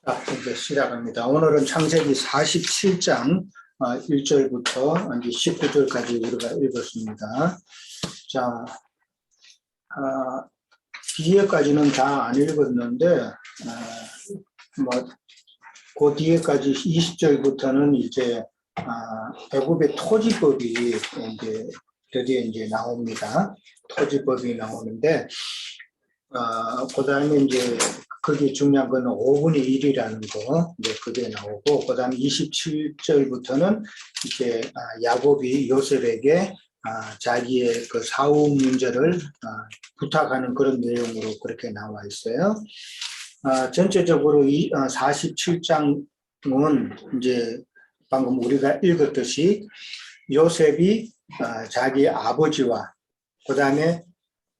이제 시작합니다. 오늘은 창세기 47장 1절부터 이제 19절까지 우리가 읽었습니다. 자, 뒤에까지는 다 안 읽었는데, 그 뒤에까지 20절부터는 이제 애굽의 토지법이 이제 드디어 이제 나옵니다. 토지법이 나오는데, 그 다음에 이제 그게 중요한 건 5분의 1이라는 거, 이제 그게 나오고, 그 다음에 27절부터는 이제 야곱이 요셉에게 자기의 그 사후 문제를 부탁하는 그런 내용으로 그렇게 나와 있어요. 전체적으로 47장은 이제 방금 우리가 읽었듯이 요셉이 자기 아버지와 그 다음에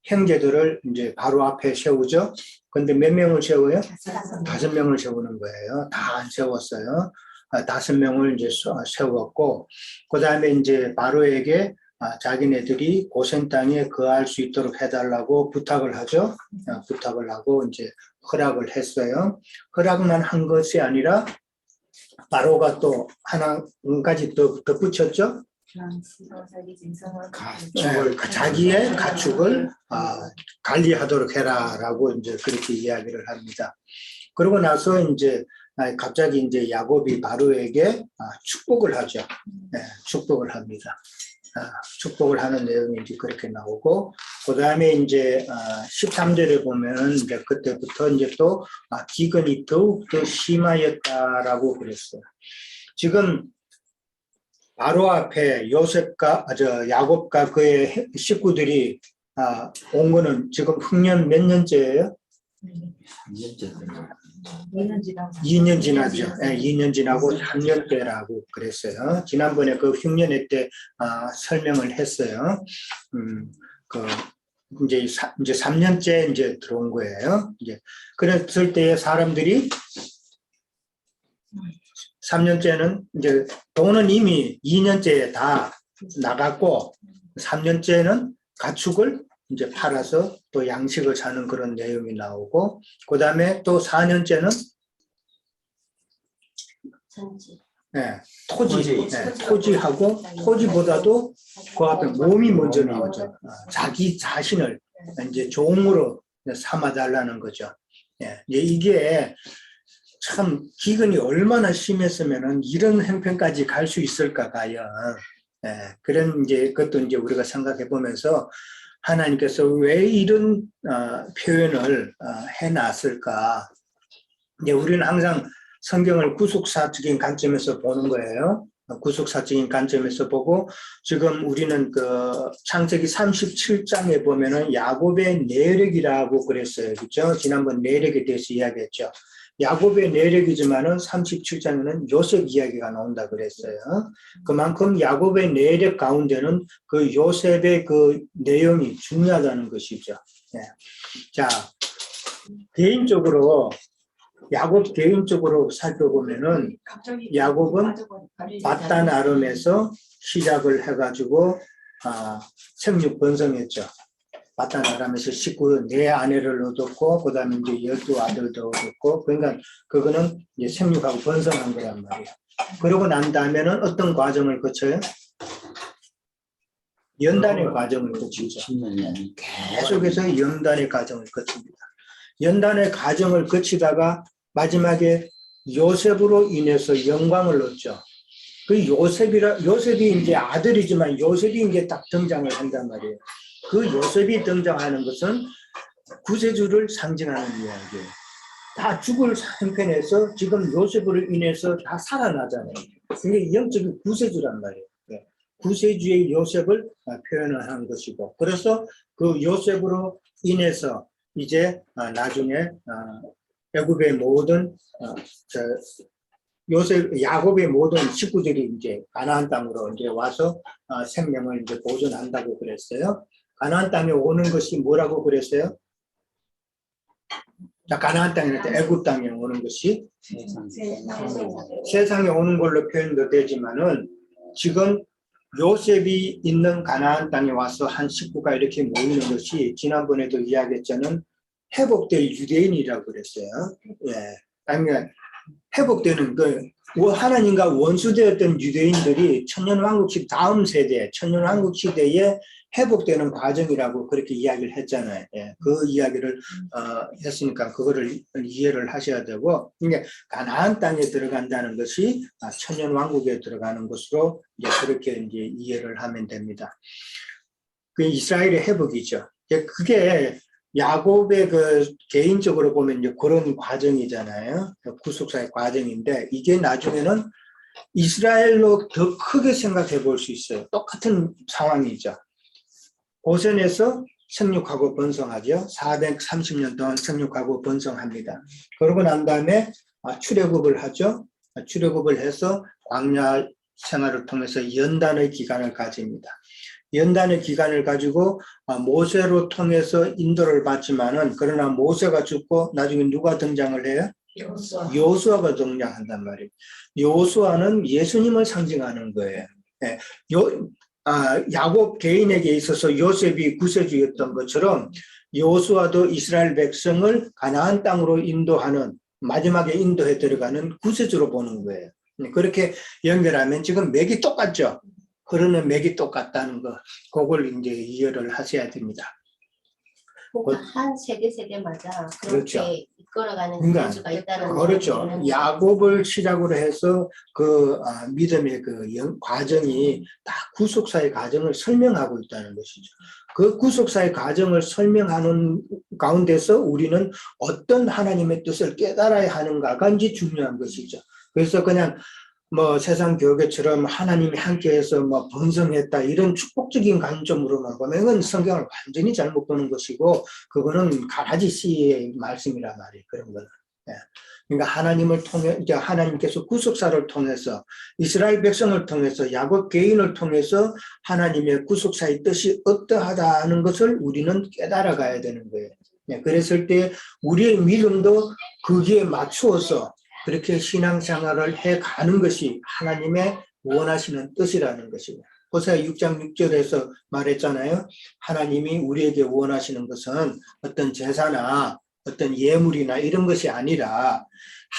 형제들을 이제 바로 앞에 세우죠. 근데 몇 명을 세워요? 5명을 세우는 거예요. 다 안 세웠어요. 5명을 이제 세웠고, 그 다음에 이제 바로에게 자기네들이 고센 땅에 거할 수 있도록 해달라고 부탁을 하죠. 부탁을 하고 이제 허락을 했어요. 허락만 한 것이 아니라 바로가 또 한 가지 더 덧붙였죠. 자기의 가축을 관리하도록 해라라고 이제 그렇게 이야기를 합니다. 그러고 나서 이제 갑자기 이제 야곱이 바로에게 축복을 하죠. 축복을 합니다. 축복을 하는 내용이 이제 그렇게 나오고, 그 다음에 이제 13절에 보면은 이제 그때부터 이제 또 기근이 더욱 더 심하였다라고 그랬어요. 지금 바로 앞에 야곱과 그의 식구들이 온 거는 지금 흑년 몇 년째예요? 2년 지나죠. 2년 지나고 3년째라고 그랬어요. 지난번에 그 흉년회 때 설명을 했어요. 이제 3년째 이제 들어온 거예요. 이제 그랬을 때 사람들이 3년째는 이제 돈은 이미 2년째에 다 나갔고 3년째는 가축을 이제 팔아서 또 양식을 사는 그런 내용이 나오고, 그 다음에 또 4년째는 토지하고 토지보다도 그 앞에 몸이 먼저 나오죠. 자기 자신을 이제 종으로 삼아달라는 거죠. 이게 참 기근이 얼마나 심했으면은 이런 형편까지 갈 수 있을까 과연. 그런 이제 그것도 이제 우리가 생각해 보면서 하나님께서 왜 이런 표현을 해놨을까? 이제 우리는 항상 성경을 구속사적인 관점에서 보는 거예요. 구속사적인 관점에서 보고, 지금 우리는 그 창세기 37장에 보면은 야곱의 내력이라고 그랬어요. 그렇죠? 지난번 내력에 대해서 이야기했죠. 야곱의 내력이지만은 37장에는 요셉 이야기가 나온다 그랬어요. 그만큼 야곱의 내력 가운데는 그 요셉의 그 내용이 중요하다는 것이죠. 자, 야곱 개인적으로 살펴보면은 야곱은 바단 아람에서 시작을 해가지고 생육 번성했죠. 바단 아람에서 19네 아내를 얻었고, 그 다음에 이제 12아들도 얻었고, 그러니까 그거는 이제 생육하고 번성한 거란 말이에요. 그러고 난 다음에는 어떤 과정을 거쳐요? 연단의 과정을 거치죠. 계속해서 연단의 과정을 거칩니다. 연단의 과정을 거치다가 마지막에 요셉으로 인해서 영광을 얻죠. 그 요셉이 이제 아들이지만 요셉이 이제 딱 등장을 한단 말이에요. 그 요셉이 등장하는 것은 구세주를 상징하는 이야기예요. 다 죽을 형편에서 지금 요셉으로 인해서 다 살아나잖아요. 그게 영적인 구세주란 말이에요. 구세주의 요셉을 표현을 한 것이고, 그래서 그 요셉으로 인해서 이제 나중에 애굽의 모든 야곱의 모든 식구들이 이제 가나안 땅으로 이제 와서 생명을 이제 보존한다고 그랬어요. 가나안 땅에 오는 것이 뭐라고 그랬어요? 자, 가나안 땅에 애굽 땅에 오는 것이 세상에 오는 걸로 표현도 되지만은 지금 요셉이 있는 가나안 땅에 와서 한 식구가 이렇게 모이는 것이 지난번에도 이야기했잖아요. 회복될 유대인이라고 그랬어요. 그러니까 회복되는 하나님과 원수되었던 유대인들이 천년왕국식 다음 세대, 천년왕국 시대에 회복되는 과정이라고 그렇게 이야기를 했잖아요. 예, 그 이야기를 했으니까 그거를 이해를 하셔야 되고, 이게 가나안 땅에 들어간다는 것이 천년왕국에 들어가는 것으로 이제 그렇게 이제 이해를 하면 됩니다. 그 이스라엘의 회복이죠. 그게 야곱의 개인적으로 보면 이제 그런 과정이잖아요. 구속사의 과정인데, 이게 나중에는 이스라엘로 더 크게 생각해 볼 수 있어요. 똑같은 상황이죠. 고센에서 생육하고 번성하죠. 430년 동안 생육하고 번성합니다. 그러고 난 다음에 출애굽을 하죠. 출애굽을 해서 광야 생활을 통해서 연단의 기간을 가집니다. 연단의 기간을 가지고 모세로 통해서 인도를 받지만은, 그러나 모세가 죽고 나중에 누가 등장을 해요? 여호수아가 등장한단 말이에요. 여호수아는 예수님을 상징하는 거예요. 예. 야곱 개인에게 있어서 요셉이 구세주였던 것처럼 여호수아도 이스라엘 백성을 가나안 땅으로 인도하는, 마지막에 인도해 들어가는 구세주로 보는 거예요. 그렇게 연결하면 지금 맥이 똑같죠. 흐르는 맥이 똑같다는 거, 그걸 이제 이해를 하셔야 됩니다. 한 세대마다 그렇게 그렇죠. 이끌어가는 그러니까, 구조가 있다는 그렇죠. 야곱을 시작으로 해서 믿음의 과정이 다 구속사의 과정을 설명하고 있다는 것이죠. 그 구속사의 과정을 설명하는 가운데서 우리는 어떤 하나님의 뜻을 깨달아야 하는가가 이제 중요한 것이죠. 그래서 그냥 세상 교회처럼 하나님이 함께해서 번성했다 이런 축복적인 관점으로만 보면 그건 성경을 완전히 잘못 보는 것이고, 그거는 가라지 씨의 말씀이란 말이에요. 그런 거는. 예. 그러니까 하나님을 통해, 이제 하나님께서 구속사를 통해서, 이스라엘 백성을 통해서, 야곱 개인을 통해서 하나님의 구속사의 뜻이 어떠하다는 것을 우리는 깨달아 가야 되는 거예요. 예. 그랬을 때 우리의 믿음도 거기에 맞추어서 그렇게 신앙생활을 해가는 것이 하나님의 원하시는 뜻이라는 것이고, 호세아 6장 6절에서 말했잖아요. 하나님이 우리에게 원하시는 것은 어떤 제사나 어떤 예물이나 이런 것이 아니라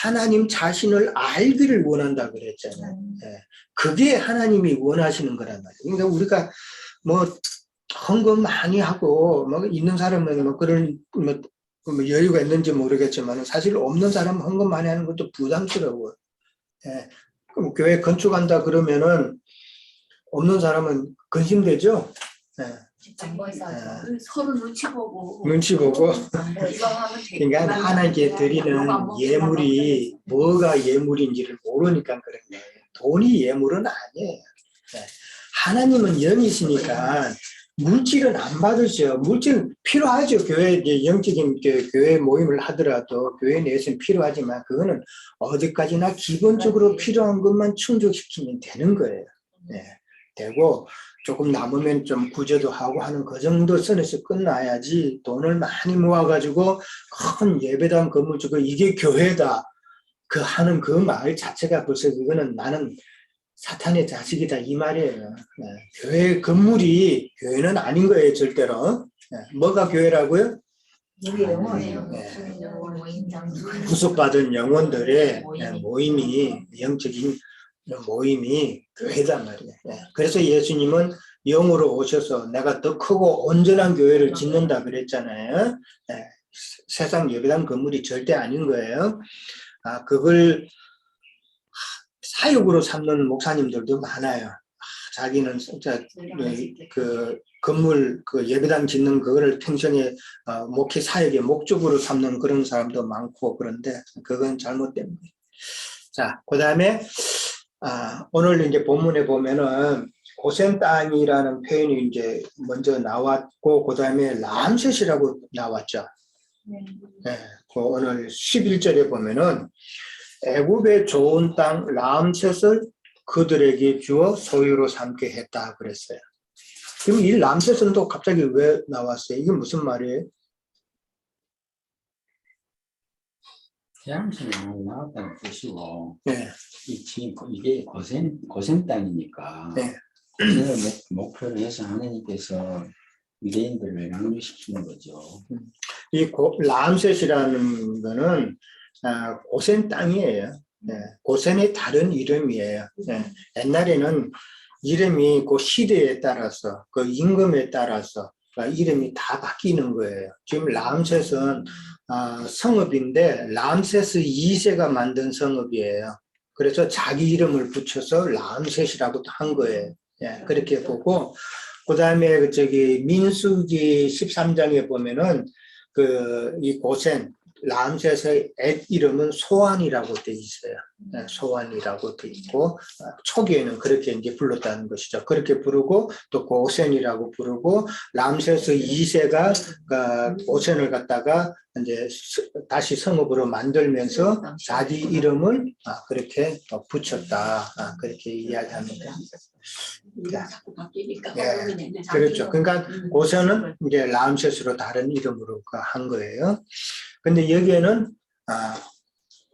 하나님 자신을 알기를 원한다 그랬잖아요. 예. 그게 하나님이 원하시는 거란 말이에요. 그러니까 우리가 헌금 많이 하고 있는 사람은 그런 여유가 있는지 모르겠지만 사실 없는 사람은 헌금 많이 하는 것도 부담스러워요. 예. 그럼 교회 건축한다 그러면은 없는 사람은 근심되죠. 예. 서로 눈치 보고. 그러니까 하나님께 드리는 예물이 뭐가 예물인지를 모르니까 그런 거예요. 돈이 예물은 아니에요. 예. 하나님은 영이시니까 물질은 안 받으셔. 물질 필요하죠. 교회, 영적인 교회 모임을 하더라도 교회 내에서는 필요하지만 그거는 어디까지나 기본적으로 필요한 것만 충족시키면 되는 거예요. 네. 되고 조금 남으면 좀 구제도 하고 하는 그 정도 선에서 끝나야지, 돈을 많이 모아가지고 큰 예배당 건물 주고 이게 교회다 하는 그 말 자체가 벌써 그거는 나는 사탄의 자식이다 이 말이에요. 네. 교회 건물이 교회는 아닌 거예요, 절대로. 네. 뭐가 교회라고요? 구속받은 영혼들의 모임이, 영적인 모임이 교회단 말이에요. 네. 그래서 예수님은 영으로 오셔서 내가 더 크고 온전한 교회를 짓는다 그랬잖아요. 네. 세상 예배당 건물이 절대 아닌 거예요. 그걸 사역으로 삼는 목사님들도 많아요. 자기는 진짜 건물 예배당 짓는 그거를 평생에 목회 사역의 목적으로 삼는 그런 사람도 많고, 그런데 그건 잘못된 거예요. 자, 그 다음에 오늘 이제 본문에 보면은 고센 땅이라는 표현이 이제 먼저 나왔고, 그 다음에 람셋이라고 나왔죠. 네, 오늘 11절에 보면은 애굽의 좋은 땅 람셋을 그들에게 주어 소유로 삼게 했다 그랬어요. 그럼 이 람셋은 또 갑자기 왜 나왔어요? 이게 무슨 말이에요? 태양신이 많이 나왔다는 뜻이고, 네. 이게 고센 땅이니까, 네. 고센을 목표로 해서 하나님께서 유대인들을 양육시키는 거죠. 이 람셋이라는 거는 고센 땅이에요. 고센의 다른 이름이에요. 옛날에는 이름이 그 시대에 따라서 그 임금에 따라서 이름이 다 바뀌는 거예요. 지금 람셋은 성읍인데 람세스 2세가 만든 성읍이에요. 그래서 자기 이름을 붙여서 람셋이라고 한 거예요. 그렇게 보고 그 다음에 저기 민수기 13장에 보면은 이 고센 람셋의 애 이름은 소환이라고 돼 있어요. 소환이라고 돼 있고 초기에는 그렇게 이제 불렀다는 것이죠. 그렇게 부르고 또 고센이라고 부르고 람셋 2세가 고센을 갖다가 이제 다시 성읍으로 만들면서 자기 이름을 그렇게 붙였다. 그렇게 이야기합니다. 자꾸 바뀌니까 그렇죠. 그러니까 고센은 이제 람셋으로 다른 이름으로 한 거예요. 근데 여기에는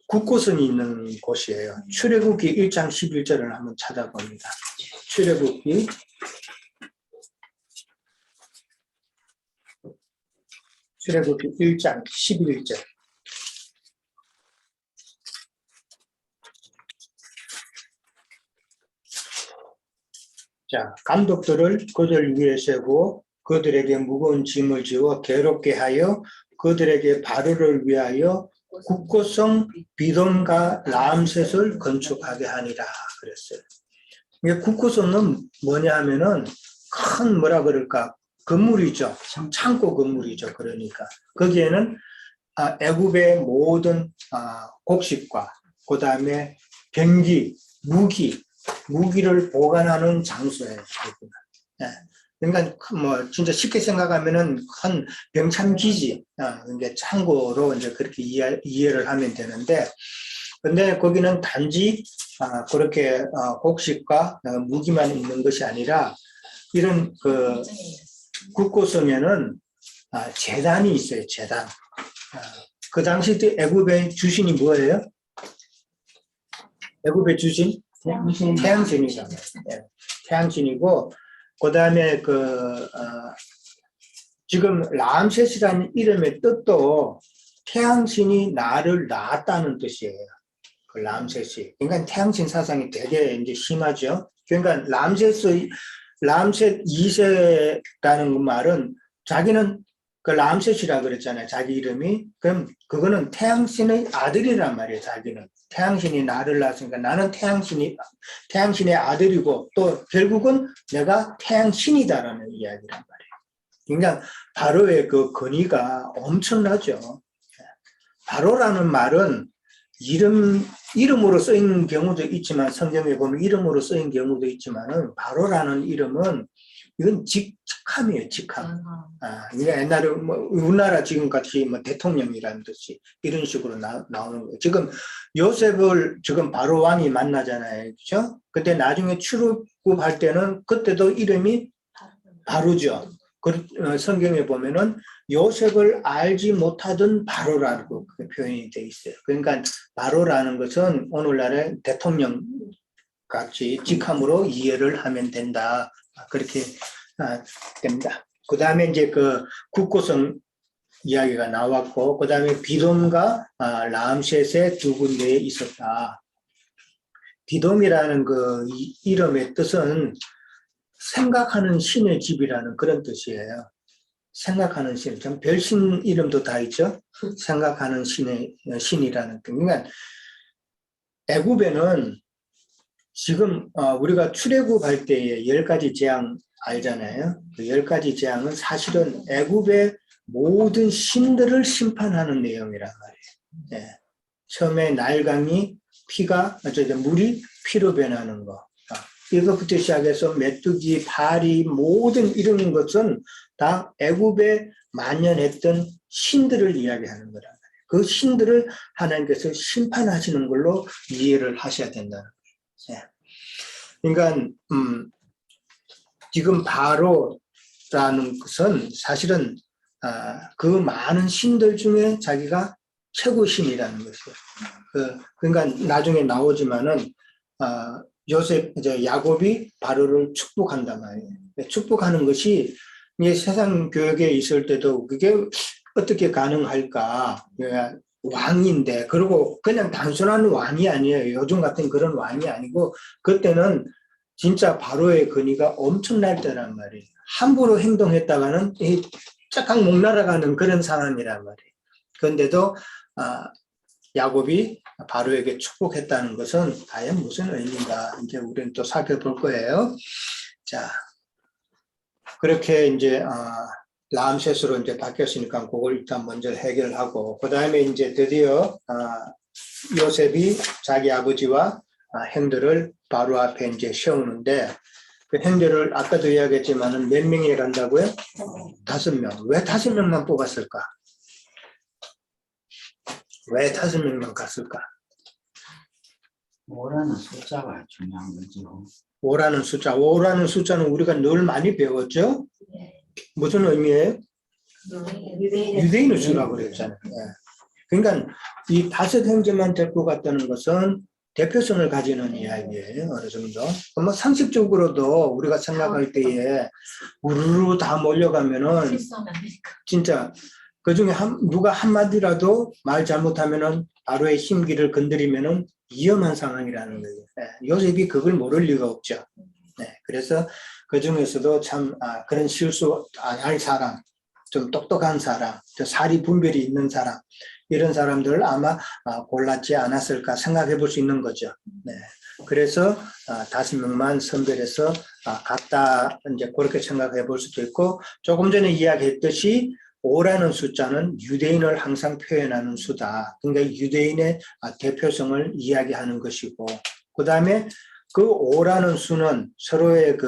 국고성이 있는 곳이에요. 출애굽기 1장 11절을 한번 찾아봅니다. 출애굽기 1장 11절. 자, 감독들을 그들 위에 세고 그들에게 무거운 짐을 지워 괴롭게 하여 그들에게 바로를 위하여 국고성 비돔과 람셋을 건축하게 하니라 그랬어요. 이게 국고성은 뭐냐 하면은 큰 뭐라 그럴까 건물이죠. 창고 건물이죠. 그러니까 거기에는 애굽의 모든 곡식과 그 다음에 병기, 무기를 보관하는 장소예요. 그러니까 뭐 진짜 쉽게 생각하면은 큰 병참 기지, 이게 창고로 이제 그렇게 이해를 하면 되는데, 근데 거기는 단지 그렇게 곡식과 무기만 있는 것이 아니라 이런 그 국고성에는 제단이 있어요. 제단. 그 당시 때 애굽의 주신이 뭐예요? 애굽의 주신? 태양신이죠. 태양신이고. 그 다음에 지금 람셋이라는 이름의 뜻도 태양신이 나를 낳았다는 뜻이에요. 그 람셋이. 그러니까 태양신 사상이 되게 이제 심하죠. 그러니까 람셋 2세라는 말은 자기는 그 람셋이라 그랬잖아요. 자기 이름이. 그럼 그거는 태양신의 아들이란 말이에요. 자기는. 태양신이 나를 낳았으니까 나는 태양신의 아들이고 또 결국은 내가 태양신이다라는 이야기란 말이에요. 그러니까 바로의 그 권위가 엄청나죠. 바로라는 말은 이름으로 쓰인 경우도 있지만 성경에 보면 이름으로 쓰인 경우도 있지만은 바로라는 이름은 이건 직함이에요, 직함. 그러니까 옛날에 뭐 우리나라 지금 같이 뭐 대통령이라는 뜻이 이런 식으로 나오는 거예요. 지금 요셉을 지금 바로 왕이 만나잖아요, 그렇죠? 근데 나중에 출애굽할 때는 그때도 이름이 바로죠. 성경에 보면은 요셉을 알지 못하던 바로라고 표현이 돼 있어요. 그러니까 바로라는 것은 오늘날의 대통령 같이 직함으로 이해를 하면 된다. 그렇게 됩니다. 그 다음에 이제 그 국고성 이야기가 나왔고, 그 다음에 비돔과 람셋의 두 군데에 있었다. 비돔이라는 그 이름의 뜻은 생각하는 신의 집이라는 그런 뜻이에요. 생각하는 신, 좀 별신 이름도 다 있죠. 생각하는 신이라는 뜻. 그러니까 애굽에는 지금 우리가 출애굽할 때의 10가지 재앙 알잖아요. 그 10가지 재앙은 사실은 애굽의 모든 신들을 심판하는 내용이란 말이에요. 처음에 나일강이 물이 피로 변하는 거. 이것부터 시작해서 메뚜기, 파리 모든 이런 것은 다 애굽에 만연했던 신들을 이야기하는 거란 말이에요. 그 신들을 하나님께서 심판하시는 걸로 이해를 하셔야 된다는 거예요. 그러니까 지금 바로라는 것은 사실은 그 많은 신들 중에 자기가 최고 신이라는 것이에요. 그러니까 나중에 나오지만은 이제 야곱이 바로를 축복한단 말이에요. 축복하는 것이 이게 세상 교육에 있을 때도 그게 어떻게 가능할까? 왕인데, 그리고 그냥 단순한 왕이 아니에요. 요즘 같은 그런 왕이 아니고, 그때는 진짜 바로의 권위가 엄청날 때란 말이에요. 함부로 행동했다가는 짝짝 목 날아가는 그런 상황이란 말이에요. 그런데도 야곱이 바로에게 축복했다는 것은 과연 무슨 의미인가, 이제 우리는 또 살펴볼 거예요. 자, 그렇게 이제 라암셋으로 이제 바뀌었으니까 그걸 일단 먼저 해결하고, 그 다음에 이제 드디어 요셉이 자기 아버지와 형들을 바로 앞에 이제 세우는데, 그 형들을 아까도 이야기했지만은 몇 명이 간다고요? 5명. 왜 5명만 뽑았을까? 왜 5명만 갔을까? 5라는 숫자가 중요한 거죠. 5라는 숫자는 우리가 늘 많이 배웠죠? 네. 무슨 의미예요? 유대인의 유대인의 수라고 그랬잖아요. 예. 그러니까 이 5 형제만 데리고 갔다는 것은 대표성을 가지는 이야기예요. 어느 정도. 뭐 상식적으로도 우리가 생각할 때에 우르르 다 몰려가면은 실수하면 안 되니까. 진짜 그 중에 누가 한마디라도 말 잘못하면은 바로의 심기를 건드리면은 위험한 상황이라는 거예요. 예. 요셉이 그걸 모를 리가 없죠. 네. 그래서 그 중에서도 참 그런 실수 안 할 사람, 좀 똑똑한 사람, 사리 분별이 있는 사람, 이런 사람들을 아마 골랐지 않았을까 생각해 볼 수 있는 거죠. 네. 그래서 5명만 선별해서 갔다, 이제 그렇게 생각해 볼 수도 있고, 조금 전에 이야기했듯이 5라는 숫자는 유대인을 항상 표현하는 수다. 그러니까 유대인의 대표성을 이야기하는 것이고, 그 다음에 그 5라는 수는 서로의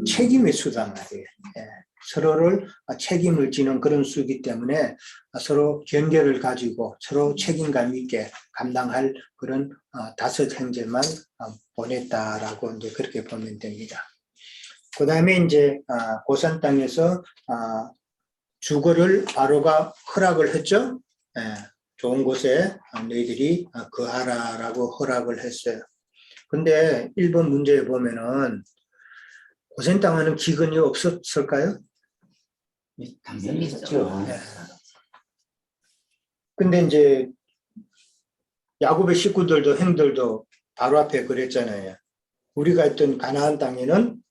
책임의 수단 말이에요. 예. 서로를 책임을 지는 그런 수이기 때문에 서로 경계를 가지고 서로 책임감 있게 감당할 그런 5 형제만 보냈다라고 이제 그렇게 보면 됩니다. 그 다음에 이제 고산 땅에서 주거를 바로가 허락을 했죠. 예, 좋은 곳에 너희들이 거하라라고 허락을 했어요. 근데 1번 문제에 보면은 고센 땅에는 기근이 없었을까요? 당연히 있죠. 네. 근데 이제 야곱의 식구들도 형들도 바로 앞에 그랬잖아요. 우리가 있던 가나안 땅에는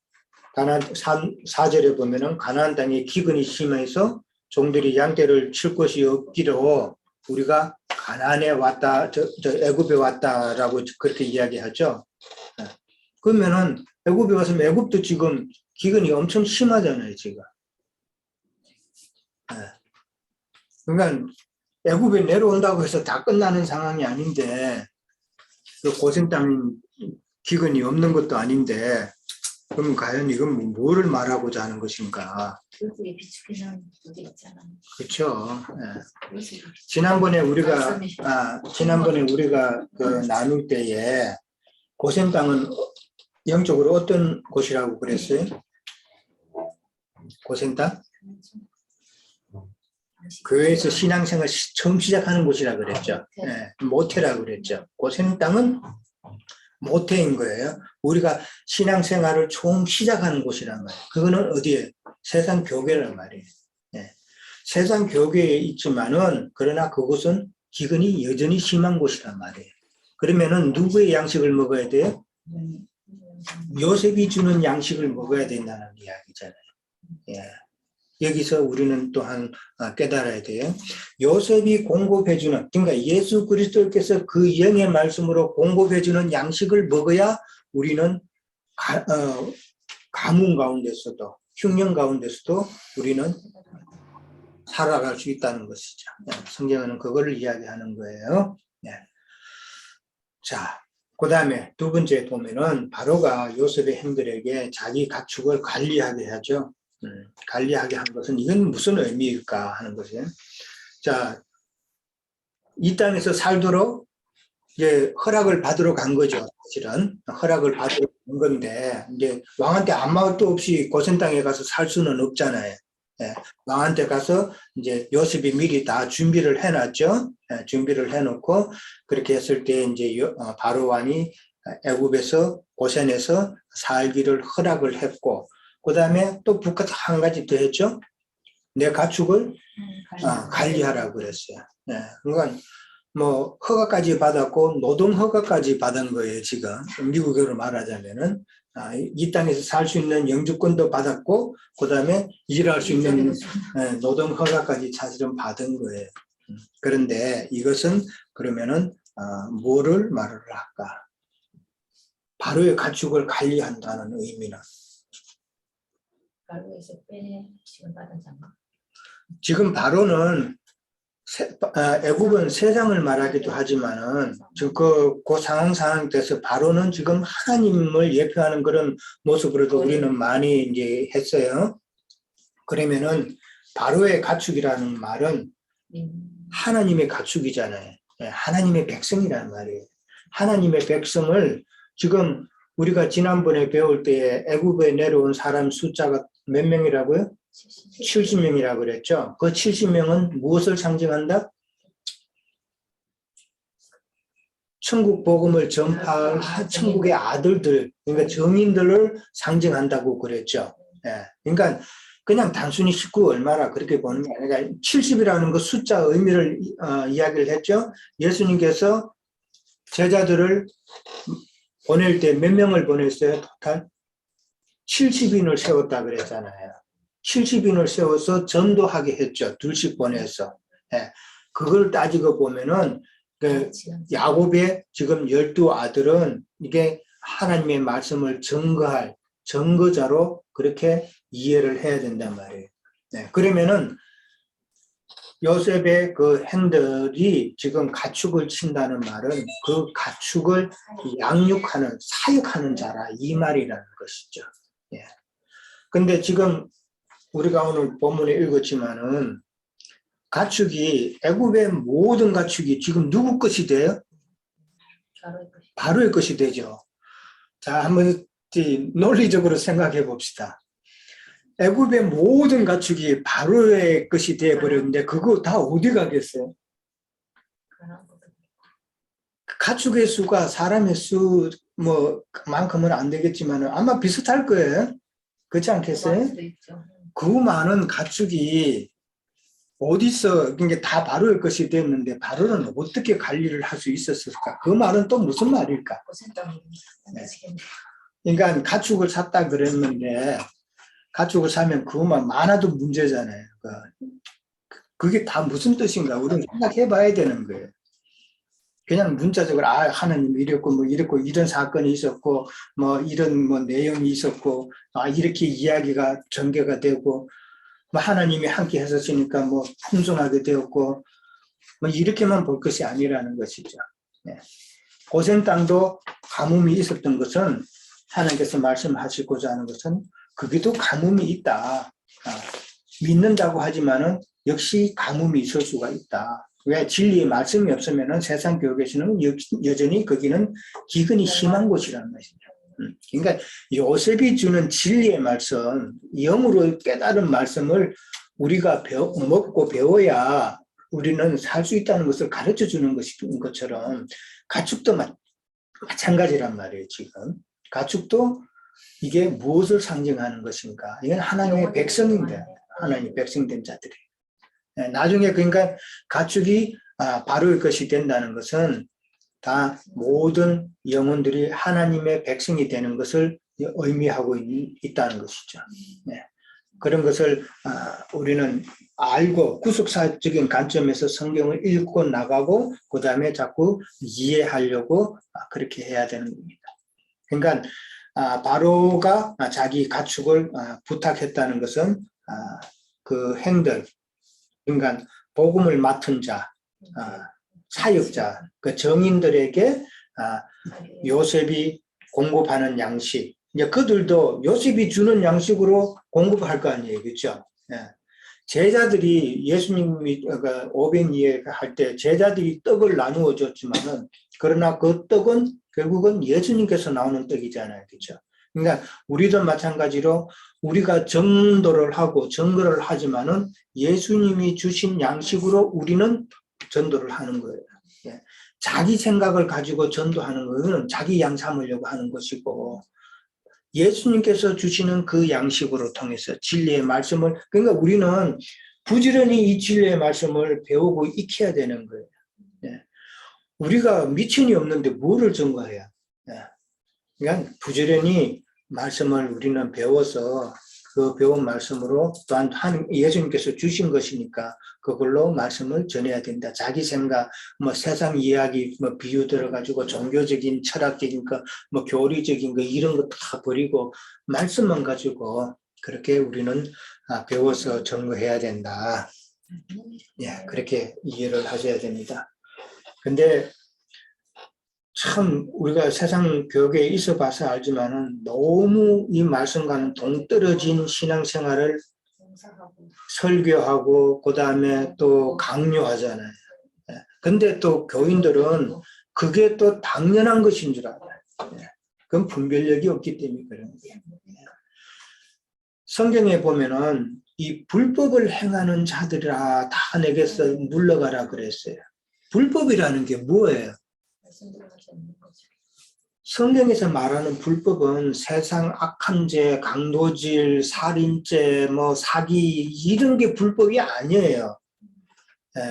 가나안 4절에 보면은 가나안 땅에 기근이 심해서 종들이 양떼를 칠 곳이 없기로 우리가 가나안에 왔다, 애굽에 왔다라고 그렇게 이야기하죠. 그러면은 애굽에 와서 애굽도 지금 기근이 엄청 심하잖아요, 지금. 그러니까 애굽에 내려온다고 해서 다 끝나는 상황이 아닌데, 그 고센 땅 기근이 없는 것도 아닌데, 그럼 과연 이건 뭐를 말하고자 하는 것인가? 그게 비추기는 그게 있잖아. 그렇죠. 지난번에 우리가 나눌 때에 고센 땅은 영적으로 어떤 곳이라고 그랬어요? 고센 땅? 교회에서 신앙생활 처음 시작하는 곳이라 그랬죠. 모태라고 그랬죠. 고센 땅은 모태인 거예요. 우리가 신앙생활을 처음 시작하는 곳이란 말이에요. 그거는 어디에? 세상 교계란 말이에요. 세상 교계에 있지만은 그러나 그곳은 기근이 여전히 심한 곳이란 말이에요. 그러면은 누구의 양식을 먹어야 돼요? 요셉이 주는 양식을 먹어야 된다는 이야기잖아요. 여기서 우리는 또한 깨달아야 돼요. 요셉이 공급해주는, 그러니까 예수 그리스도께서 그 영의 말씀으로 공급해주는 양식을 먹어야 우리는 가뭄 가운데서도, 흉년 가운데서도 우리는 살아갈 수 있다는 것이죠. 성경은 그걸 이야기하는 거예요. 자, 그 다음에 2번째 보면은 바로가 요셉의 형들에게 자기 가축을 관리하게 하죠. 관리하게 한 것은 이건 무슨 의미일까 하는 것이에요. 자, 이 땅에서 살도록 이제 허락을 받으러 간 거죠. 사실은 허락을 받으러 간 건데 이제 왕한테 아무 말도 없이 고센 땅에 가서 살 수는 없잖아요. 왕한테 가서 이제 요셉이 미리 다 준비를 해놨죠. 준비를 해놓고 그렇게 했을 때 이제 바로 왕이 애굽에서 고센에서 살기를 허락을 했고. 그 다음에 또 북한 한 가지 더 했죠. 내 가축을 관리하라고 그랬어요. 그러니까 뭐 허가까지 받았고 노동 허가까지 받은 거예요. 지금 미국으로 말하자면은 이 땅에서 살 수 있는 영주권도 받았고 그다음에 일할 수 있는 노동 허가까지 사실은 받은 거예요. 그런데 이것은 그러면은 뭐를 말을 할까? 바로의 가축을 관리한다는 의미는 바로에서 빼 지금 받은 장가. 지금 바로는 애굽은 세상을 말하기도 하지만은 지금 그 상황 돼서 바로는 지금 하나님을 예표하는 그런 모습으로도 우리는 많이 이제 했어요. 그러면은 바로의 가축이라는 말은 하나님의 가축이잖아요. 하나님의 백성이라는 말이에요. 하나님의 백성을 지금 우리가 지난번에 배울 때에 애굽에 내려온 사람 숫자가 몇 명이라고요? 70명이라고 그랬죠. 그 70명은 무엇을 상징한다? 천국 복음을 전파할 천국의 아들들, 그러니까 정인들을 상징한다고 그랬죠. 그러니까 그냥 단순히 식구 얼마나 그렇게 보는 게 아니라 70이라는 그 숫자 의미를 이야기를 했죠. 예수님께서 제자들을 보낼 때 몇 명을 보냈어요? 토탈? 70인을 세웠다 그랬잖아요. 70인을 세워서 전도하게 했죠. 둘씩 보내서. 그걸 따지고 보면은 그 야곱의 지금 12아들은 이게 하나님의 말씀을 증거할 증거자로 그렇게 이해를 해야 된단 말이에요. 그러면은 요셉의 그 행들이 지금 가축을 친다는 말은 그 가축을 양육하는 사육하는 자라 이 말이라는 것이죠. 근데 지금 우리가 오늘 본문에 읽었지만은 가축이 애굽의 모든 가축이 지금 누구 것이 돼요? 바로의 것이 되죠. 자, 한번 논리적으로 생각해 봅시다. 애굽의 모든 가축이 바로의 것이 되어버렸는데 그거 다 어디 가겠어요? 가축의 수가 사람의 수 만큼은 안 되겠지만 아마 비슷할 거예요. 그렇지 않겠어요? 그 많은 가축이 어디서 그러니까 다 바로의 것이 됐는데 바로는 어떻게 관리를 할 수 있었을까? 그 말은 또 무슨 말일까? 그러니까 가축을 샀다 그랬는데 가축을 사면 그것만 많아도 문제잖아요. 그게 다 무슨 뜻인가? 우리는 생각해 봐야 되는 거예요. 그냥 문자적으로 하나님 이랬고 뭐 이랬고 이런 사건이 있었고 뭐 이런 뭐 내용이 있었고 이렇게 이야기가 전개가 되고 뭐 하나님이 함께 하셨으니까 뭐 풍성하게 되었고 뭐 이렇게만 볼 것이 아니라는 것이죠. 고센 땅도 가뭄이 있었던 것은 하나님께서 말씀하시고자 하는 것은 거기도 가뭄이 있다. 믿는다고 하지만은 역시 가뭄이 있을 수가 있다. 왜? 진리의 말씀이 없으면은 세상 교회에서는 여전히 거기는 기근이 심한 곳이라는 것이죠. 그러니까 요셉이 주는 진리의 말씀, 영으로 깨달은 말씀을 우리가 먹고 배워야 우리는 살 수 있다는 것을 가르쳐 주는 것처럼 가축도 마찬가지란 말이에요. 지금 가축도 이게 무엇을 상징하는 것인가? 이건 하나님의 백성인데 하나님의 백성된 자들이 나중에 그러니까 가축이 바로의 것이 된다는 것은 다 모든 영혼들이 하나님의 백성이 되는 것을 의미하고 있다는 것이죠. 그런 것을 우리는 알고 구속사적인 관점에서 성경을 읽고 나가고 그 다음에 자꾸 이해하려고 그렇게 해야 되는 겁니다. 그러니까 바로가 자기 가축을 부탁했다는 것은 그 행들, 그러니까 복음을 맡은 자, 사역자, 그 정인들에게 요셉이 공급하는 양식, 이제 그들도 요셉이 주는 양식으로 공급할 거 아니에요, 그렇죠? 제자들이 예수님이 500일 할 때 제자들이 떡을 나누어 줬지만은 그러나 그 떡은 결국은 예수님께서 나오는 떡이잖아요, 그렇죠? 그러니까 우리도 마찬가지로 우리가 전도를 하고 증거를 하지만은 예수님이 주신 양식으로 우리는 전도를 하는 거예요. 자기 생각을 가지고 전도하는 것은 자기 양 삼으려고 하는 것이고 예수님께서 주시는 그 양식으로 통해서 진리의 말씀을 그러니까 우리는 부지런히 이 진리의 말씀을 배우고 익혀야 되는 거예요. 예. 우리가 미천이 없는데 뭐를 증거해야? 예. 그러니까 부지런히 말씀을 우리는 배워서 그 배운 말씀으로 또한 예수님께서 주신 것이니까 그걸로 말씀을 전해야 된다. 자기 생각, 뭐 세상 이야기, 뭐 비유 들어가지고 종교적인, 철학적인 거, 뭐 교리적인 거 이런 거 다 버리고 말씀만 가지고 그렇게 우리는 배워서 전거해야 된다. 예, 그렇게 이해를 하셔야 됩니다. 근데 참 우리가 세상 교육에 있어 봐서 알지만은 너무 이 말씀과는 동떨어진 신앙생활을 설교하고 그 다음에 또 강요하잖아요. 예. 근데 또 교인들은 그게 또 당연한 것인 줄 알아요. 예. 그건 분별력이 없기 때문에 그런 거예요. 성경에 보면은 이 불법을 행하는 자들이라 다 내게서 물러가라 그랬어요. 불법이라는 게 뭐예요? 성경에서 말하는 불법은 세상 악한 죄, 강도질, 살인죄, 뭐 사기 이런 게 불법이 아니에요. 예.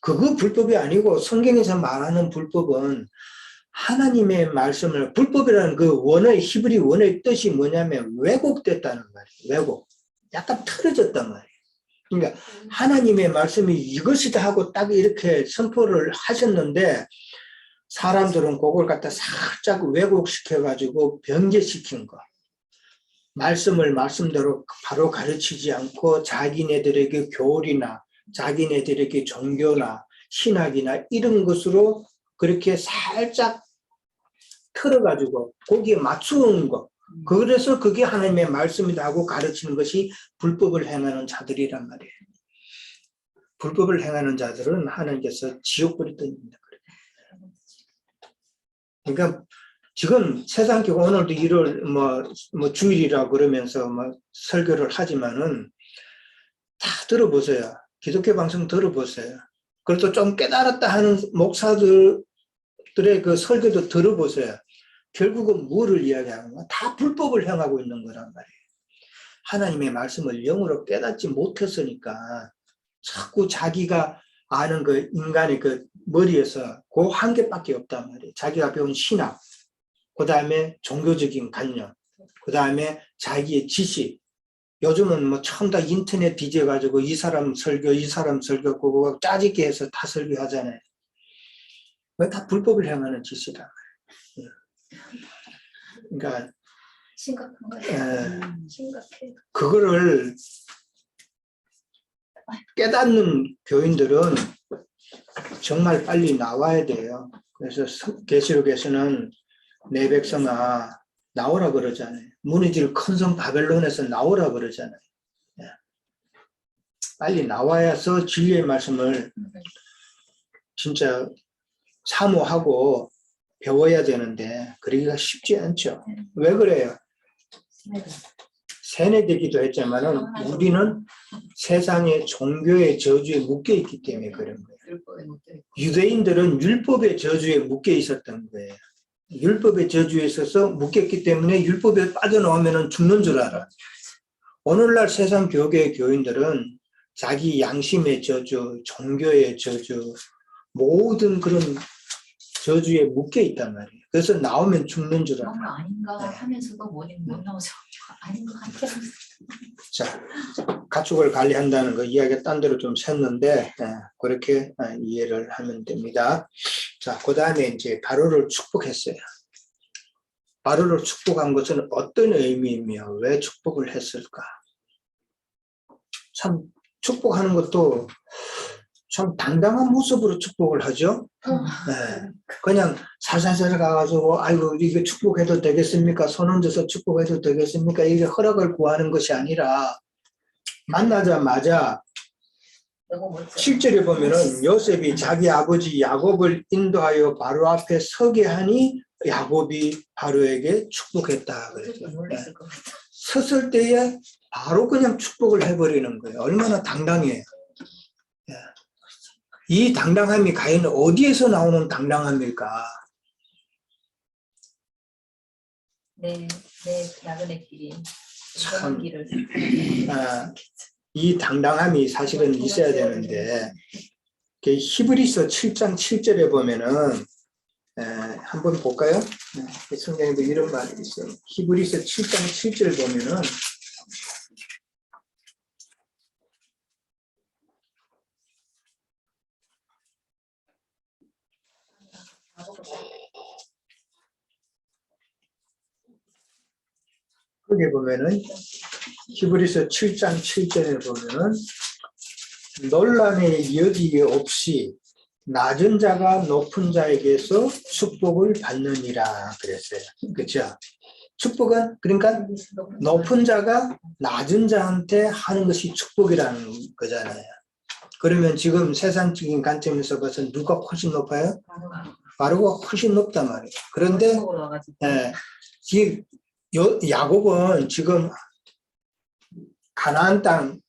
그거 불법이 아니고 성경에서 말하는 불법은 하나님의 말씀을 불법이라는 그 원어의 히브리 원어의 뜻이 뭐냐면 왜곡됐다는 말이에요. 왜곡. 약간 틀어졌단 말이에요. 그러니까 하나님의 말씀이 이것이다 하고 딱 이렇게 선포를 하셨는데 사람들은 그걸 갖다 살짝 왜곡시켜가지고 변개시킨 거. 말씀을 말씀대로 바로 가르치지 않고 자기네들에게 교리나 자기네들에게 종교나 신학이나 이런 것으로 그렇게 살짝 틀어가지고 거기에 맞추는 거. 그래서 그게 하나님의 말씀이다 하고 가르치는 것이 불법을 행하는 자들이란 말이에요. 불법을 행하는 자들은 하나님께서 지옥불이 던집니다. 그러니까 지금 세상 교회 오늘도 1월 뭐 주일이라 그러면서 뭐 설교를 하지만은 다 들어보세요. 기독교 방송 들어보세요. 그리고 좀 깨달았다 하는 목사들의 그 설교도 들어보세요. 결국은 뭐를 이야기하는 거야? 다 불법을 행하고 있는 거란 말이에요. 하나님의 말씀을 영으로 깨닫지 못했으니까 자꾸 자기가 아는 그 인간의 그 머리에서 그 한 개밖에 없단 말이에요. 자기가 배운 신학, 그 다음에 종교적인 관념, 그 다음에 자기의 지식. 요즘은 뭐 처음 다 인터넷 뒤져가지고 이 사람 설교, 그거 짜집게 해서 다 설교하잖아요. 다 불법을 행하는 짓이란 말이에요. 그러니까 심각한 거예요. 심각해. 그거를 깨닫는 교인들은 정말 빨리 나와야 돼요. 그래서 계시록에서는 내 백성아 나오라 그러잖아요. 무너질 큰 성 바벨론에서 나오라 그러잖아요. 빨리 나와야서 진리의 말씀을 진짜 사모하고 배워야 되는데 그러기가 쉽지 않죠. 왜 그래요? 세뇌되기도 했지만은 우리는 세상의 종교의 저주에 묶여 있기 때문에 그런 거예요. 유대인들은 율법의 저주에 묶여 있었던 거예요. 율법의 저주에 있어서 묶였기 때문에 율법에 빠져나오면 죽는 줄 알아. 오늘날 세상 교계의 교인들은 자기 양심의 저주, 종교의 저주, 모든 그런 저주에 묶여 있단 말이에요. 그래서 나오면 죽는 줄 알아. 뭔가 아닌가 하면서도 못 나오죠. 아닌 것 같아요. 자, 가축을 관리한다는 거 이야기가 딴 데로 좀 샜는데 그렇게 이해를 하면 됩니다. 자, 그 다음에 이제 바로를 축복했어요. 바로를 축복한 것은 어떤 의미이며 왜 축복을 했을까? 참 축복하는 것도 참 당당한 모습으로 축복을 하죠. 네. 그냥 살살살 가가지고 아이고 이게 축복해도 되겠습니까? 손 얹어서 축복해도 되겠습니까? 이게 허락을 구하는 것이 아니라 만나자마자 7절에 보면은 요셉이 자기 아버지 야곱을 인도하여 바로 앞에 서게 하니 야곱이 바로에게 축복했다. 그랬어요. 섰을 때에 바로 그냥 축복을 해버리는 거예요. 얼마나 당당해요. 이 당당함이 과연 어디에서 나오는 당당함일까? 내 야근의 길이 참, 길을 이 당당함이 사실은 있어야 되는데 히브리서 7장 7절에 보면은 한번 볼까요? 성경에도 이런 말이 있어요. 히브리서 7장 7절 보면은 거기 보면은 히브리서 7장 7절에 보면은 논란의 여지 없이 낮은 자가 높은 자에게서 축복을 받느니라 그랬어요. 그렇죠? 축복은 그러니까 높은 자가 낮은 자한테 하는 것이 축복이라는 거잖아요. 그러면 지금 세상적인 관점에서 봐서 누가 훨씬 높아요? 바로가 훨씬 높단 말이에요. 그런데 야곱은 지금 가나안 땅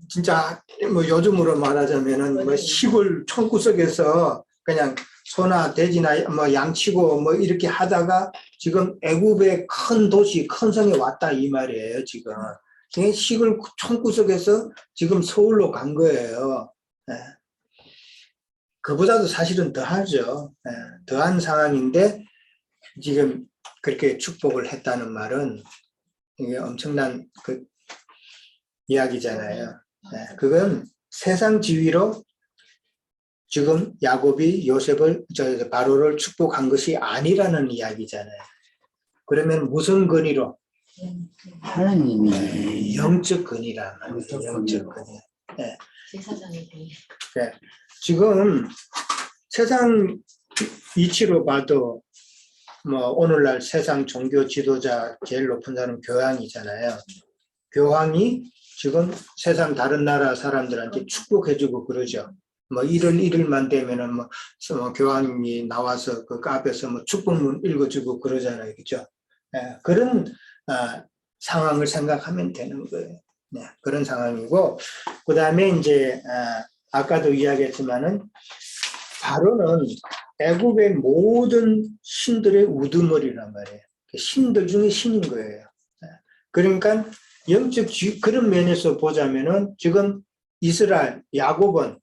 진짜 뭐 요즘으로 말하자면은 뭐 시골 촌구석에서 그냥 소나 돼지나 뭐 양치고 뭐 이렇게 하다가 지금 애굽의 큰 도시 큰 성에 왔다 이 말이에요. 지금 시골 촌구석에서 지금 서울로 간 거예요. 그보다도 사실은 더하죠. 더한 상황인데 지금 그렇게 축복을 했다는 말은 이게 엄청난 그 이야기잖아요. 그건 세상 지위로 지금 야곱이 요셉을 바로를 축복한 것이 아니라는 이야기잖아요. 그러면 무슨 근위로? 하나님이 영적 근위란 말이에요. 영적 근위. 제사장의 근. 지금 세상 이치로 봐도 뭐 오늘날 세상 종교 지도자 제일 높은 사람은 교황이잖아요. 교황이 지금 세상 다른 나라 사람들한테 축복해주고 그러죠. 뭐 1월 1일만 되면은 뭐 교황이 나와서 그 앞에서 뭐 축복문 읽어주고 그러잖아요, 그죠? 그런 상황을 생각하면 되는 거예요. 그런 상황이고, 그 다음에 이제 아까도 이야기했지만은 바로는 애굽의 모든 신들의 우두머리란 말이에요. 신들 중에 신인 거예요. 그러니까 영적 그런 면에서 보자면은 지금 이스라엘 야곱은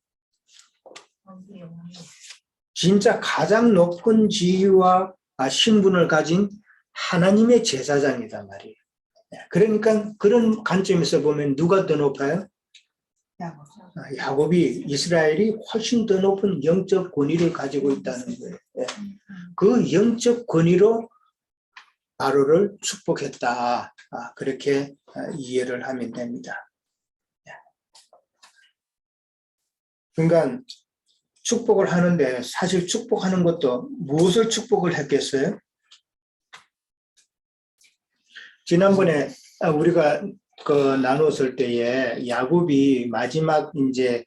진짜 가장 높은 지위와 신분을 가진 하나님의 제사장이란 말이에요. 그러니까 그런 관점에서 보면 누가 더 높아요? 야곱이 이스라엘이 훨씬 더 높은 영적 권위를 가지고 있다는 거예요. 그 영적 권위로 바로를 축복했다. 그렇게 이해를 하면 됩니다. 그러니까 축복을 하는데 사실 축복하는 것도 무엇을 축복을 했겠어요? 지난번에 우리가 나눴을 때에 야곱이 마지막 이제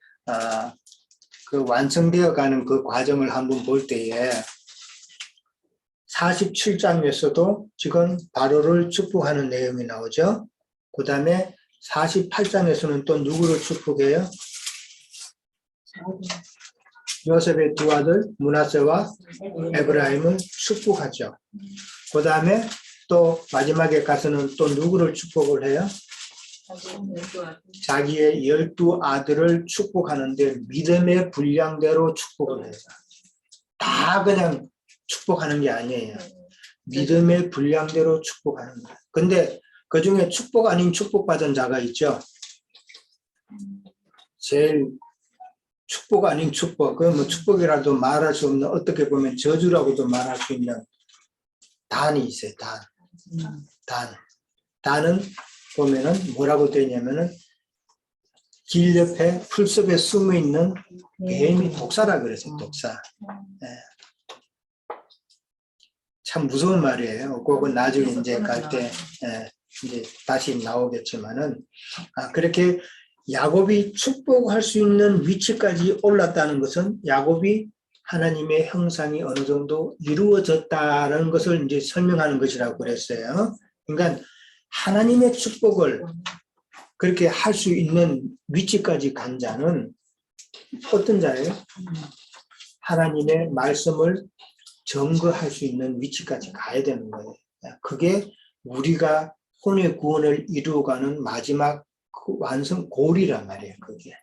그 완성되어 가는 그 과정을 한번 볼 때에 47장에서도 지금 바로를 축복하는 내용이 나오죠. 그 다음에 48장에서는 또 누구를 축복해요? 요셉의 두 아들 므낫세와 에브라임을 축복하죠. 그 다음에 또 마지막에 가서는 또 누구를 축복을 해요? 자기의 12아들을 축복하는데 믿음의 분량대로 축복을 해요. 다 그냥 축복하는 게 아니에요. 믿음의 분량대로 축복하는 거예요. 근데 그 중에 축복 아닌 축복받은 자가 있죠. 제일 축복 아닌 축복, 그 뭐 축복이라도 말할 수 없는, 어떻게 보면 저주라고도 말할 수 있는 단이 있어요. 단은 보면은 뭐라고 되냐면은 길 옆에 풀숲에 숨어 있는 뱀이 독사라 그랬어요. 독사. 참 무서운 말이에요. 그건 나중에 이제 갈 때 이제 다시 나오겠지만은 그렇게 야곱이 축복할 수 있는 위치까지 올랐다는 것은 야곱이 하나님의 형상이 어느 정도 이루어졌다는 것을 이제 설명하는 것이라고 그랬어요. 그러니까 하나님의 축복을 그렇게 할 수 있는 위치까지 간 자는 어떤 자예요? 하나님의 말씀을 증거할 수 있는 위치까지 가야 되는 거예요. 그게 우리가 혼의 구원을 이루어가는 마지막 그 완성 고리란 말이에요, 그게.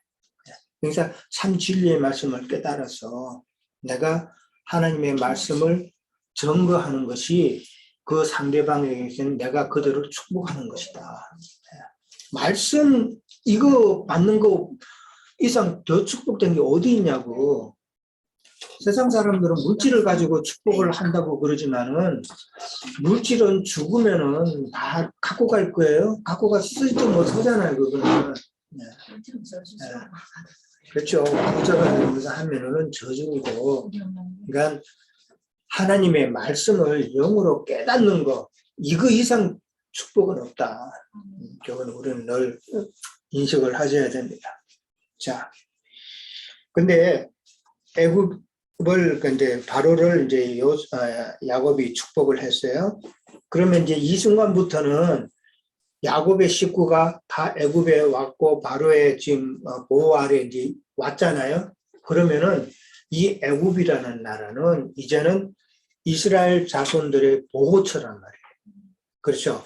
그러니까 참 진리의 말씀을 깨달아서 내가 하나님의 말씀을 증거하는 것이 그 상대방에게는 내가 그들을 축복하는 것이다. 말씀 이거 받는 거 이상 더 축복된 게 어디 있냐고. 세상 사람들은 물질을 가지고 축복을 한다고 그러지만은 물질은 죽으면은 다 갖고 갈 거예요. 갖고 가서 쓰지도 못하잖아요, 그거는. 네. 그렇죠. 부자가 되면서 하면은 저주고. 그러니까 하나님의 말씀을 영으로 깨닫는 거 이거 이상 축복은 없다. 그건 우리는 늘 인식을 하셔야 됩니다. 자, 근데 애굽을 근데 바로를 이제 야곱이 축복을 했어요. 그러면 이제 이 순간부터는 야곱의 식구가 다 애굽에 왔고 바로의 지금 보호 아래 이제 왔잖아요. 그러면은 이 애굽이라는 나라는 이제는 이스라엘 자손들의 보호처란 말이에요. 그렇죠?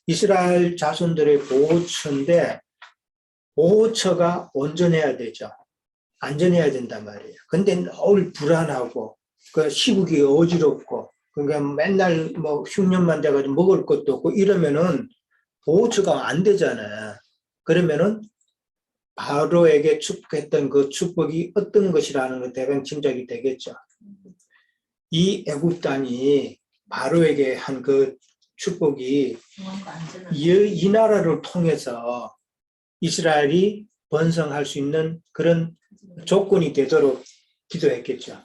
이스라엘 자손들의 보호처인데 보호처가 온전해야 되죠. 안전해야 된단 말이에요. 근데 늘 불안하고 그 시국이 어지럽고 그러니까 맨날 뭐 흉년만 돼가지고 먹을 것도 없고 이러면은 보호처가 안 되잖아요. 그러면은 바로에게 축복했던 그 축복이 어떤 것이라는 것 대강 짐작이 되겠죠. 이 애굽 땅이 바로에게 한 그 축복이 이 나라를 통해서 이스라엘이 번성할 수 있는 그런 조건이 되도록 기도했겠죠.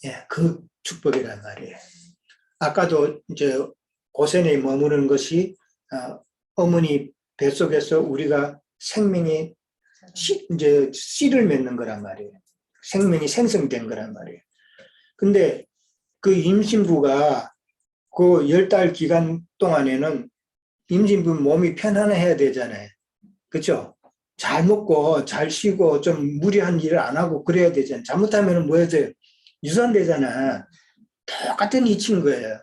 예, 그 축복이란 말이에요. 아까도 이제 고센에 머무르는 것이 어머니 뱃속에서 우리가 생명이 이제 씨를 맺는 거란 말이에요. 생명이 생성된 거란 말이에요. 근데 그 임신부가 그 10달 기간 동안에는 임신부 몸이 편안해야 되잖아요. 그렇죠? 잘 먹고 잘 쉬고 좀 무리한 일을 안 하고 그래야 되잖아요. 잘못하면 뭐 해야 돼요? 유산되잖아. 똑같은 이치인 거예요.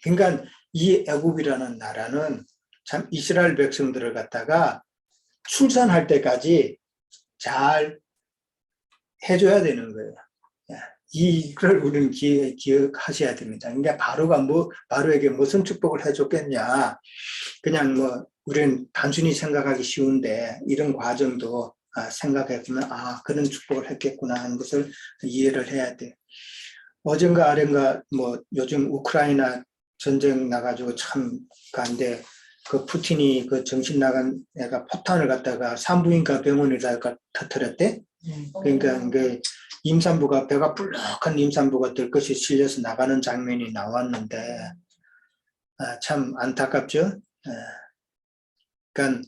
그러니까 이 애굽이라는 나라는 참 이스라엘 백성들을 갖다가 출산할 때까지 잘 해줘야 되는 거예요. 이걸 우리는 기억하셔야 됩니다. 그러니까 바로에게 무슨 축복을 해줬겠냐. 그냥 뭐 우리는 단순히 생각하기 쉬운데 이런 과정도 생각해보면 그런 축복을 했겠구나 하는 것을 이해를 해야 돼. 어젠가 아ren가 뭐 요즘 우크라이나 전쟁 나가지고 참 간데 그 푸틴이 그 정신 나간 애가 포탄을 갖다가 산부인과 병원에다가 터뜨렸대. 그러니까 그 임산부가 배가 불룩한 임산부가 들것이 실려서 나가는 장면이 나왔는데 참 안타깝죠. 그러니까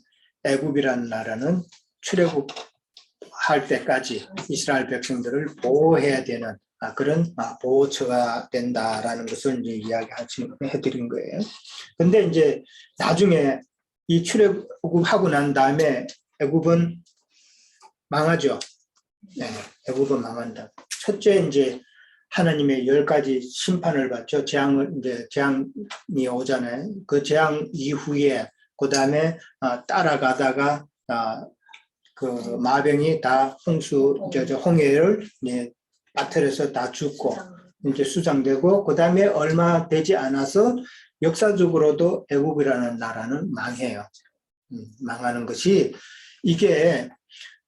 애굽이라는 나라는 출애굽할 때까지 이스라엘 백성들을 보호해야 되는 그런 보호처가 된다라는 것을 이제 이야기해드린 거예요. 근데 이제 나중에 이 출애굽하고 난 다음에 애굽은 망하죠. 네, 애굽은 망한다. 첫째 이제 하나님의 10가지 심판을 받죠. 재앙이 오잖아요. 그 재앙 이후에 그 다음에 따라가다가 그 마병이 다 홍해를 빠뜨려서 다 죽고 이제 수장되고 그 다음에 얼마 되지 않아서 역사적으로도 애굽이라는 나라는 망해요. 망하는 것이 이게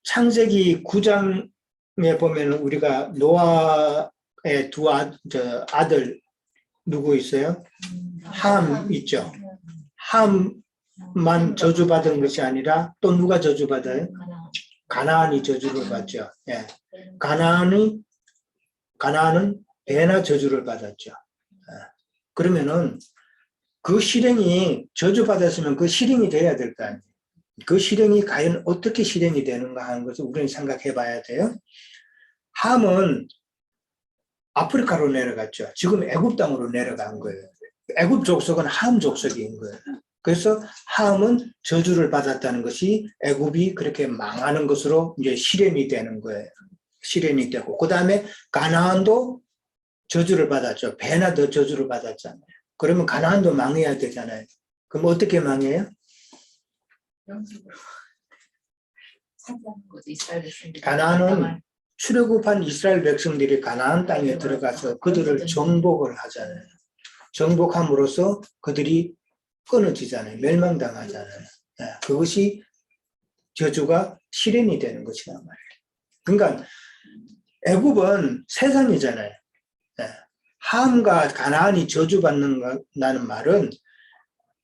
창세기 9장에 보면 우리가 노아의 두 아들 누구 있어요? 함 있죠. 함만 저주받은 것이 아니라 또 누가 저주받아요? 가나안이 저주를 받죠. 예. 가나안은 배나 저주를 받았죠. 그러면은 그 실행이 저주받았으면 그 실행이 돼야 될 거 아니에요. 그 실행이 과연 어떻게 실행이 되는가 하는 것을 우리는 생각해 봐야 돼요. 함은 아프리카로 내려갔죠. 지금 애굽 땅으로 내려간 거예요. 애굽 족속은 함 족속인 거예요. 그래서 함은 저주를 받았다는 것이 애굽이 그렇게 망하는 것으로 이제 실현이 되는 거예요. 실현이 되고 그 다음에 가나안도 저주를 받았죠. 배나 더 저주를 받았잖아요. 그러면 가나안도 망해야 되잖아요. 그럼 어떻게 망해요? 영적으로 차지하는 거죠. 이스라엘 백성들이. 가나안은 출애굽한 이스라엘 백성들이 가나안 땅에 들어가서 그들을 정복을 하잖아요. 정복함으로써 그들이 끊어지잖아요. 멸망당하잖아요. 그것이 저주가 실현이 되는 것이란 말이에요. 그러니까 애굽은 세상이잖아요. 함과 가나안이 저주받는다는 말은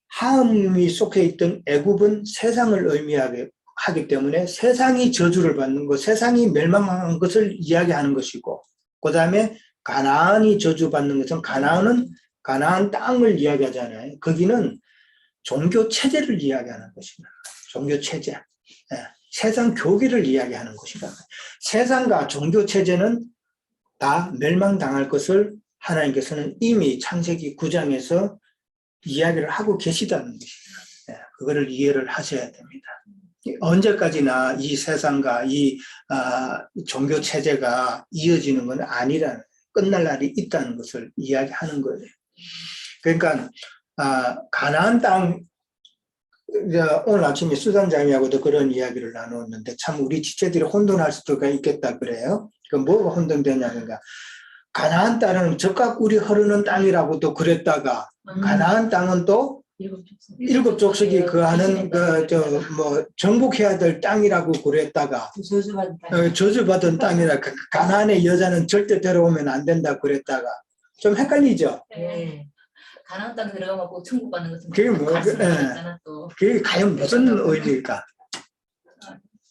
함이 속해 있던 애굽은 세상을 의미하기 때문에 세상이 저주를 받는 것, 세상이 멸망한 것을 이야기하는 것이고, 그 다음에 가나안이 저주받는 것은 가나안 땅을 이야기하잖아요. 거기는 종교 체제를 이야기하는 것입니다. 종교 체제. 세상 교계를 이야기하는 것이다. 세상과 종교 체제는 다 멸망당할 것을 하나님께서는 이미 창세기 9장에서 이야기를 하고 계시다는 것입니다. 그거를 이해를 하셔야 됩니다. 언제까지나 이 세상과 이 종교 체제가 이어지는 건 아니라는, 끝날 날이 있다는 것을 이야기하는 거예요. 그러니까 가나안 땅, 오늘 아침에 수장장님하고도 그런 이야기를 나누었는데 참 우리 지체들이 혼돈할 수도 있겠다 그래요. 그 뭐가 혼돈되냐니까 가나안 땅은 젖과 꿀이 흐르는 땅이라고도 그랬다가 가나안 땅은 또 일곱 족속이 거하는 정복해야 될 땅이라고 그랬다가 저주받은 땅이라 가나안의 여자는 절대 데려오면 안 된다 그랬다가 좀 헷갈리죠. 네. 가나안 땅 들어가면 꼭 천국 받는 것은 그게 뭐, 그게 과연 무슨 의미일까?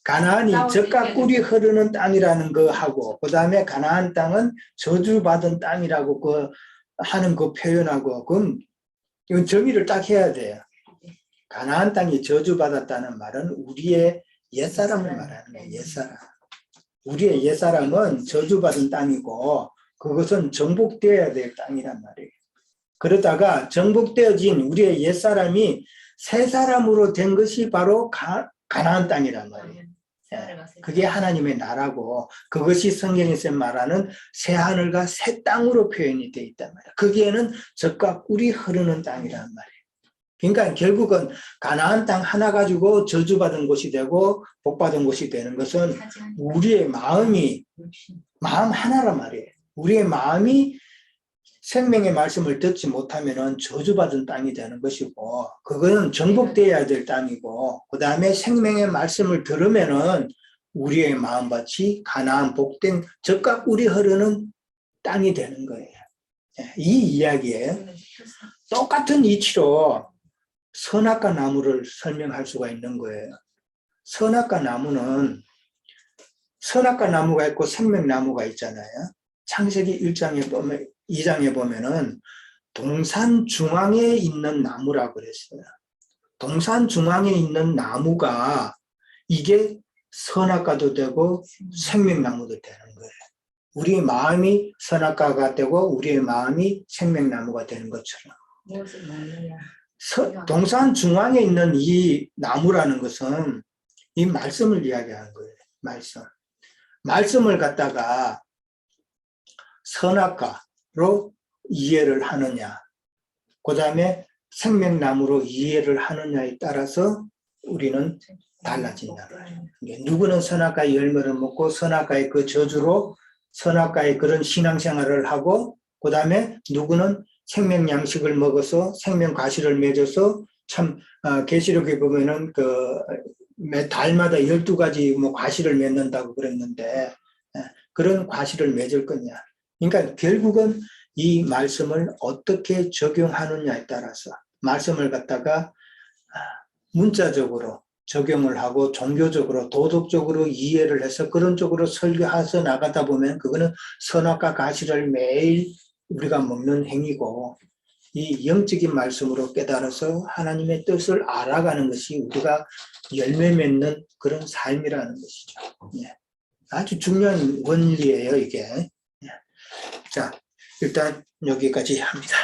가나안이 젖과 꿀이 흐르는 땅이라는 거하고, 그 다음에 가나안 땅은 저주받은 땅이라고 하는 그 표현하고, 그럼 이건 정의를 딱 해야 돼요. 가나안 땅이 저주받았다는 말은 우리의 옛사람을 말하는 거예요. 옛사람. 우리의 옛사람은 저주받은 땅이고, 그것은 정복되어야 될 땅이란 말이에요. 그러다가 정복되어진 우리의 옛사람이 새 사람으로 된 것이 바로 가나안 땅이란 말이에요. 그게 하나님의 나라고, 그것이 성경에서 말하는 새 하늘과 새 땅으로 표현이 되어 있단 말이에요. 거기에는 젖과 꿀이 흐르는 땅이란 말이에요. 그러니까 결국은 가나안 땅 하나 가지고 저주받은 곳이 되고 복받은 곳이 되는 것은 우리의 마음 하나란 말이에요. 우리의 마음이 생명의 말씀을 듣지 못하면 저주받은 땅이 되는 것이고, 그거는 정복되어야 될 땅이고, 그 다음에 생명의 말씀을 들으면은 우리의 마음밭이 가나안 복된 젖과 꿀이 흐르는 땅이 되는 거예요. 이 이야기에 똑같은 이치로 선악과 나무를 설명할 수가 있는 거예요. 선악과 나무는 선악과 나무가 있고 생명나무가 있잖아요. 창세기 2장에 보면은 동산 중앙에 있는 나무라고 그랬어요. 동산 중앙에 있는 나무가 이게 선악과도 되고 생명나무도 되는 거예요. 우리의 마음이 선악과가 되고 우리의 마음이 생명나무가 되는 것처럼. 동산 중앙에 있는 이 나무라는 것은 이 말씀을 이야기하는 거예요. 말씀을 갖다가 선악과로 이해를 하느냐, 그 다음에 생명나무로 이해를 하느냐에 따라서 우리는 달라진다. 누구는 선악과의 열매를 먹고 선악과의 그 저주로 선악과의 그런 신앙생활을 하고, 그 다음에 누구는 생명양식을 먹어서 생명과실을 맺어서 참 계시록에 보면은 매 달마다 12가지 과실을 맺는다고 그랬는데 그런 과실을 맺을 거냐. 그러니까 결국은 이 말씀을 어떻게 적용하느냐에 따라서 말씀을 갖다가 문자적으로 적용을 하고 종교적으로 도덕적으로 이해를 해서 그런 쪽으로 설교해서 나가다 보면 그거는 선악과 과실을 매일 우리가 먹는 행위고, 이 영적인 말씀으로 깨달아서 하나님의 뜻을 알아가는 것이 우리가 열매 맺는 그런 삶이라는 것이죠. 아주 중요한 원리예요, 이게. 자, 일단 여기까지 합니다.